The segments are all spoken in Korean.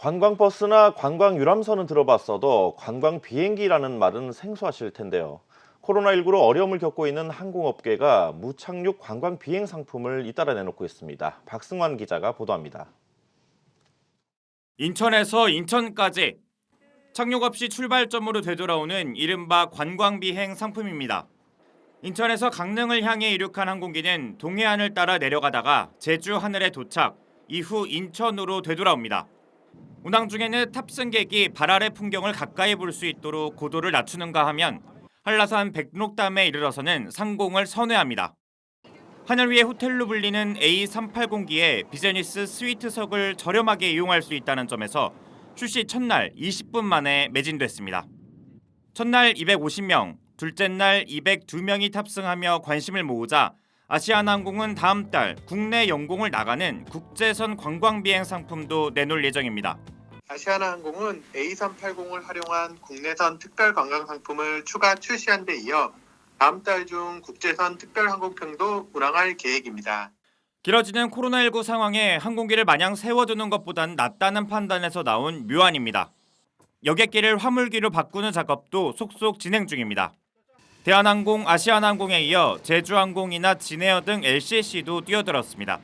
관광버스나 관광유람선은 들어봤어도 관광 비행기라는 말은 생소하실 텐데요. 코로나19로 어려움을 겪고 있는 항공업계가 무착륙 관광 비행 상품을 잇따라 내놓고 있습니다. 박승환 기자가 보도합니다. 인천에서 인천까지 착륙 없이 출발점으로 되돌아오는 이른바 관광 비행 상품입니다. 인천에서 강릉을 향해 이륙한 항공기는 동해안을 따라 내려가다가 제주 하늘에 도착, 이후 인천으로 되돌아옵니다. 운항 중에는 탑승객이 발 아래 풍경을 가까이 볼 수 있도록 고도를 낮추는가 하면 한라산 백록담에 이르러서는 상공을 선회합니다. 하늘 위의 호텔로 불리는 A380기에 비즈니스 스위트석을 저렴하게 이용할 수 있다는 점에서 출시 첫날 20분 만에 매진됐습니다. 첫날 250명, 둘째 날 202명이 탑승하며 관심을 모으자 아시아나항공은 다음 달 국내 영공을 나가는 국제선 관광비행 상품도 내놓을 예정입니다. 아시아나항공은 A380을 활용한 국내선 특별 관광 상품을 추가 출시한 데 이어 다음 달 중 국제선 특별 항공편도 운항할 계획입니다. 길어지는 코로나19 상황에 항공기를 마냥 세워두는 것보단 낫다는 판단에서 나온 묘안입니다. 여객기를 화물기로 바꾸는 작업도 속속 진행 중입니다. 대한항공, 아시아나항공에 이어 제주항공이나 진에어 등 LCC도 뛰어들었습니다.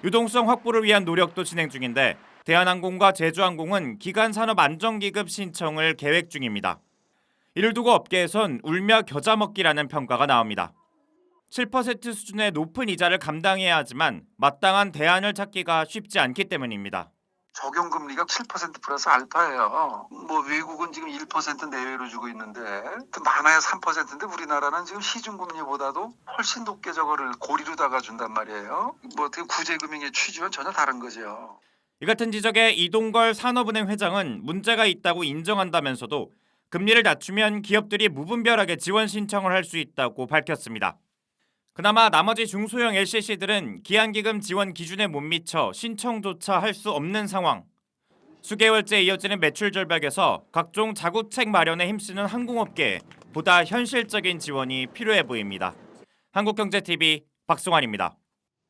유동성 확보를 위한 노력도 진행 중인데 대한항공과 제주항공은 기간산업안정기금 신청을 계획 중입니다. 이를 두고 업계에선 울며 겨자 먹기라는 평가가 나옵니다. 7% 수준의 높은 이자를 감당해야 하지만 마땅한 대안을 찾기가 쉽지 않기 때문입니다. 적용금리가 7% 플러스 알파예요. 외국은 지금 1% 내외로 주고 있는데 많아야 3%인데 우리나라는 지금 시중금리보다도 훨씬 높게 저거를 고리로다가 준단 말이에요. 어떻게 구제금융의 취지와 전혀 다른 거죠. 이 같은 지적에 이동걸 산업은행 회장은 문제가 있다고 인정한다면서도 금리를 낮추면 기업들이 무분별하게 지원 신청을 할 수 있다고 밝혔습니다. 그나마 나머지 중소형 LCC들은 기한기금 지원 기준에 못 미쳐 신청조차 할 수 없는 상황. 수개월째 이어지는 매출 절벽에서 각종 자구책 마련에 힘쓰는 항공업계에 보다 현실적인 지원이 필요해 보입니다. 한국경제TV 박승환입니다.